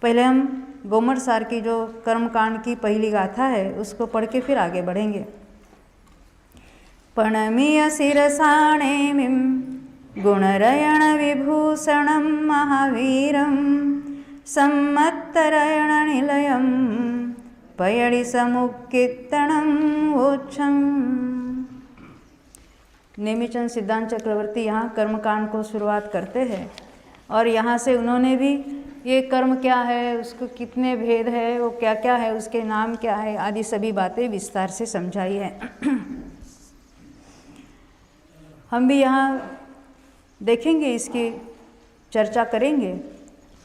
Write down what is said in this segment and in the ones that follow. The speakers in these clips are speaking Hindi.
पहले हम गोमट सार की जो कर्मकांड की पहली गाथा है उसको पढ़ के फिर आगे बढ़ेंगे। प्रणमीय शिरसाणेमिं गुणरयण विभूषणं महावीरं सम्मत्तरयण निलयं पयडि समुक्कीर्तनं वोच्छं। नेमिचंद सिद्धांत चक्रवर्ती यहाँ कर्मकांड को शुरुआत करते हैं और यहाँ से उन्होंने भी ये कर्म क्या है, उसको कितने भेद है, वो क्या क्या है, उसके नाम क्या है आदि सभी बातें विस्तार से समझाई है। हम भी यहाँ देखेंगे, इसकी चर्चा करेंगे।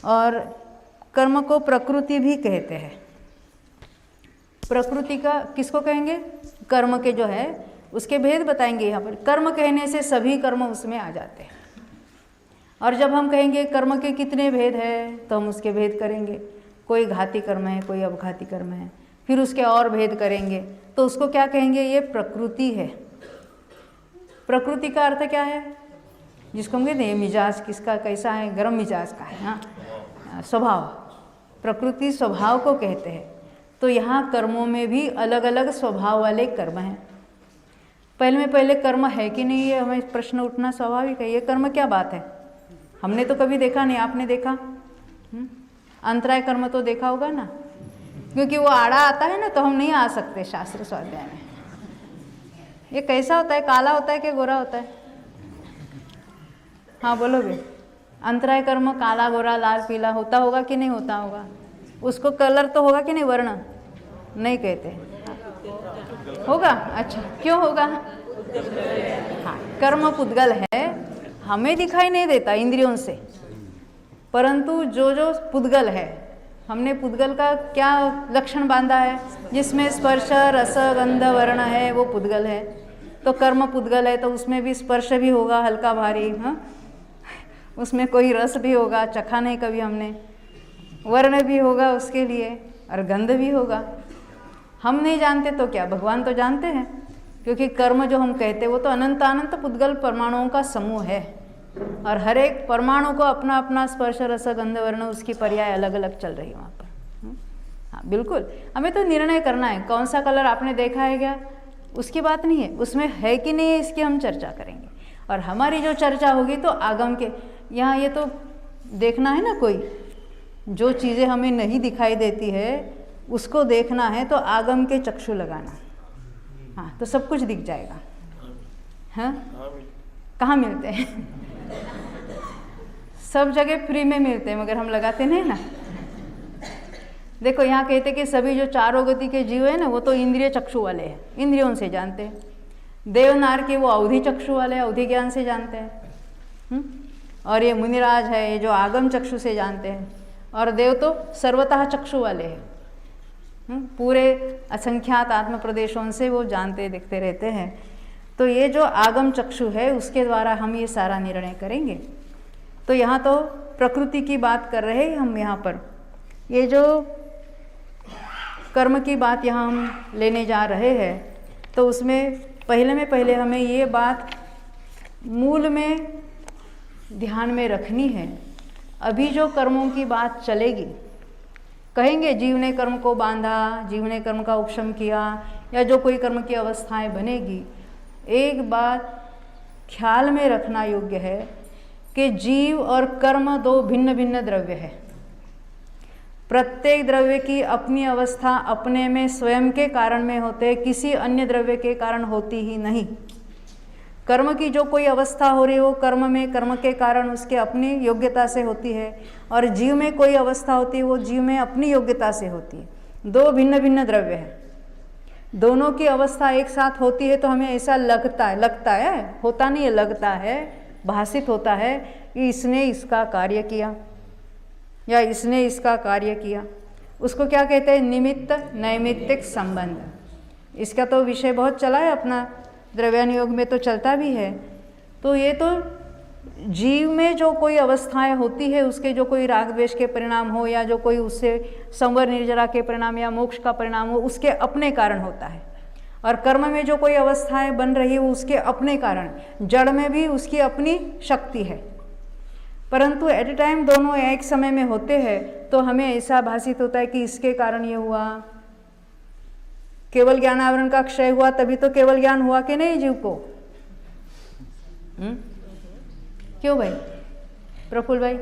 और कर्म को प्रकृति भी कहते हैं। प्रकृति का किसको कहेंगे? कर्म के जो है उसके भेद बताएंगे यहाँ पर। कर्म कहने से सभी कर्म उसमें आ जाते हैं। और जब हम कहेंगे कर्म के कितने भेद है तो हम उसके भेद करेंगे। कोई घाती कर्म है, कोई अपघाती कर्म है, फिर उसके और भेद करेंगे तो उसको क्या कहेंगे? ये प्रकृति है। प्रकृति का अर्थ क्या है? जिसको हम कहते हैं मिजाज किसका कैसा है, गर्म मिजाज का है, हाँ, स्वभाव। प्रकृति स्वभाव को कहते हैं। तो यहाँ कर्मों में भी अलग अलग स्वभाव वाले कर्म हैं। पहले कर्म है कि नहीं, ये हमें प्रश्न उठना स्वाभाविक है। ये कर्म क्या बात है? हमने तो कभी देखा नहीं, आपने देखा? अंतराय कर्म तो देखा होगा ना, क्योंकि वो आड़ा आता है ना तो हम नहीं आ सकते शास्त्र स्वाध्याय में। ये कैसा होता है? काला होता है कि गोरा होता है? हाँ बोलोगे। अंतराय कर्म काला गोरा लाल पीला होता होगा कि नहीं होता होगा? उसको कलर तो होगा कि नहीं? वर्ण नहीं कहते होगा? अच्छा, क्यों होगा? हाँ, कर्म पुद्गल है, हमें दिखाई नहीं देता इंद्रियों से, परंतु जो पुद्गल है, हमने पुद्गल का क्या लक्षण बांधा है? जिसमें स्पर्श रस गंध वर्ण है वो पुद्गल है। तो कर्म पुद्गल है तो उसमें भी स्पर्श भी होगा हल्का भारी, हाँ, उसमें कोई रस भी होगा, चखा नहीं कभी हमने, वर्ण भी होगा उसके लिए और गंध भी होगा। हम नहीं जानते तो क्या, भगवान तो जानते हैं, क्योंकि कर्म जो हम कहते हैं वो तो अनंत अनंत पुद्गल परमाणुओं का समूह है और हर एक परमाणु को अपना अपना स्पर्श रस गंध वर्ण उसकी पर्याय अलग अलग चल रही है वहाँ पर। हाँ बिल्कुल, हमें तो निर्णय करना है कौन सा कलर आपने देखा है क्या, उसकी बात नहीं है, उसमें है कि नहीं है इसकी हम चर्चा करेंगे। और हमारी जो चर्चा होगी तो आगम के यहाँ ये तो देखना है ना, कोई जो चीज़ें हमें नहीं दिखाई देती है उसको देखना है तो आगम के चक्षु लगाना। हाँ तो सब कुछ दिख जाएगा। हाँ कहाँ मिलते हैं? सब जगह फ्री में मिलते हैं मगर हम लगाते नहीं ना। देखो यहाँ कहते कि सभी जो चारों गति के जीव है ना वो तो इंद्रिय चक्षु वाले हैं, इंद्रियों से जानते हैं। देवनार के वो अवधि चक्षु वाले, अवधि ज्ञान से जानते हैं। और ये मुनिराज है ये जो आगम चक्षु से जानते हैं। और देव तो सर्वतः चक्षु वाले हैं, पूरे असंख्यात आत्म प्रदेशों से वो जानते देखते रहते हैं। तो ये जो आगम चक्षु है उसके द्वारा हम ये सारा निर्णय करेंगे। तो यहाँ तो प्रकृति की बात कर रहे हैं हम यहाँ पर। ये जो कर्म की बात यहाँ हम लेने जा रहे हैं तो उसमें पहले हमें ये बात मूल में ध्यान में रखनी है। अभी जो कर्मों की बात चलेगी, कहेंगे जीव ने कर्म को बांधा, जीव ने कर्म का उपशम किया, या जो कोई कर्म की अवस्थाएं बनेगी, एक बात ख्याल में रखना योग्य है कि जीव और कर्म दो भिन्न भिन्न द्रव्य है। प्रत्येक द्रव्य की अपनी अवस्था अपने में स्वयं के कारण में होते, किसी अन्य द्रव्य के कारण होती ही नहीं। कर्म की जो कोई अवस्था हो रही है वो कर्म में कर्म के कारण उसके अपनी योग्यता से होती है, और जीव में कोई अवस्था होती है वो जीव में अपनी योग्यता से होती है। दो भिन्न भिन्न द्रव्य है, दोनों की अवस्था एक साथ होती है तो हमें ऐसा लगता है, होता नहीं है, लगता है, भाषित होता है कि इसने इसका कार्य किया या इसने इसका कार्य किया। उसको क्या कहते हैं? निमित्त नैमित्तिक संबंध। इसका तो विषय बहुत चला है अपना, द्रव्यान योग में तो चलता भी है। तो ये तो जीव में जो कोई अवस्थाएं होती है उसके जो कोई राग द्वेष के परिणाम हो या जो कोई उससे संवर निर्जरा के परिणाम या मोक्ष का परिणाम हो उसके अपने कारण होता है। और कर्म में जो कोई अवस्थाएं बन रही है वो उसके अपने कारण, जड़ में भी उसकी अपनी शक्ति है। परंतु एट ए टाइम दोनों एक समय में होते हैं तो हमें ऐसा भासित होता है कि इसके कारण ये हुआ। केवल ज्ञान आवरण का क्षय हुआ तभी तो केवल ज्ञान हुआ कि नहीं जीव को? क्यों भाई प्रफुल्ल भाई?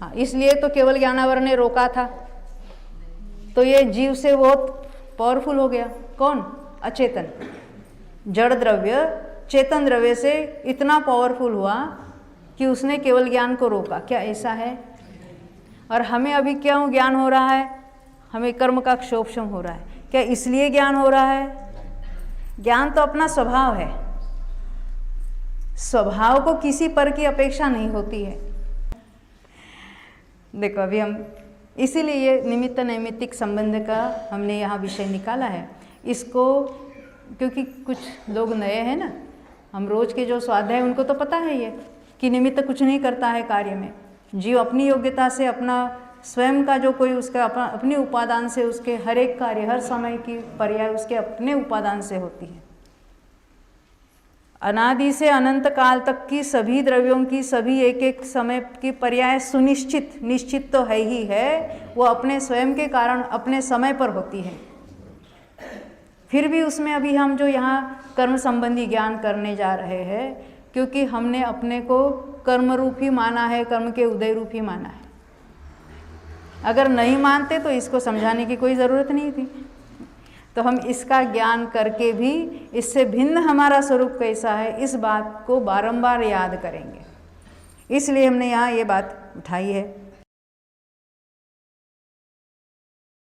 हाँ, इसलिए तो केवल ज्ञान आवरण ने रोका था। तो ये जीव से बहुत पावरफुल हो गया। कौन? अचेतन। जड़ द्रव्य चेतन द्रव्य से इतना पावरफुल हुआ कि उसने केवल ज्ञान को रोका। क्या ऐसा है? और हमें अभी क्यों ज्ञान हो रहा है? हमें कर्म का क्षोभशम हो रहा है। क्या इसलिए ज्ञान हो रहा है? ज्ञान तो अपना स्वभाव है। स्वभाव को किसी पर की अपेक्षा नहीं होती है। देखो अभी हम इसीलिए ये निमित्त नैमित्तिक संबंध का हमने यहाँ विषय निकाला है। इसको क्योंकि कुछ लोग नए हैं ना, हम रोज के जो स्वाध्याय है उनको तो पता है ये कि निमित्त कुछ नहीं करता है कार्य में। जीव अपनी योग्यता से अपना स्वयं का जो कोई उसका अपने उपादान से उसके हर एक कार्य हर समय की पर्याय उसके अपने उपादान से होती है। अनादि से अनंत काल तक की सभी द्रव्यों की सभी एक एक समय की पर्याय सुनिश्चित निश्चित तो है ही है, वो अपने स्वयं के कारण अपने समय पर होती है। फिर भी उसमें अभी हम जो यहाँ कर्म संबंधी ज्ञान करने जा रहे हैं, क्योंकि हमने अपने को कर्म रूप ही माना है, कर्म के उदय रूप ही माना है। अगर नहीं मानते तो इसको समझाने की कोई ज़रूरत नहीं थी। तो हम इसका ज्ञान करके भी इससे भिन्न हमारा स्वरूप कैसा है इस बात को बारंबार याद करेंगे। इसलिए हमने यहाँ ये बात उठाई है।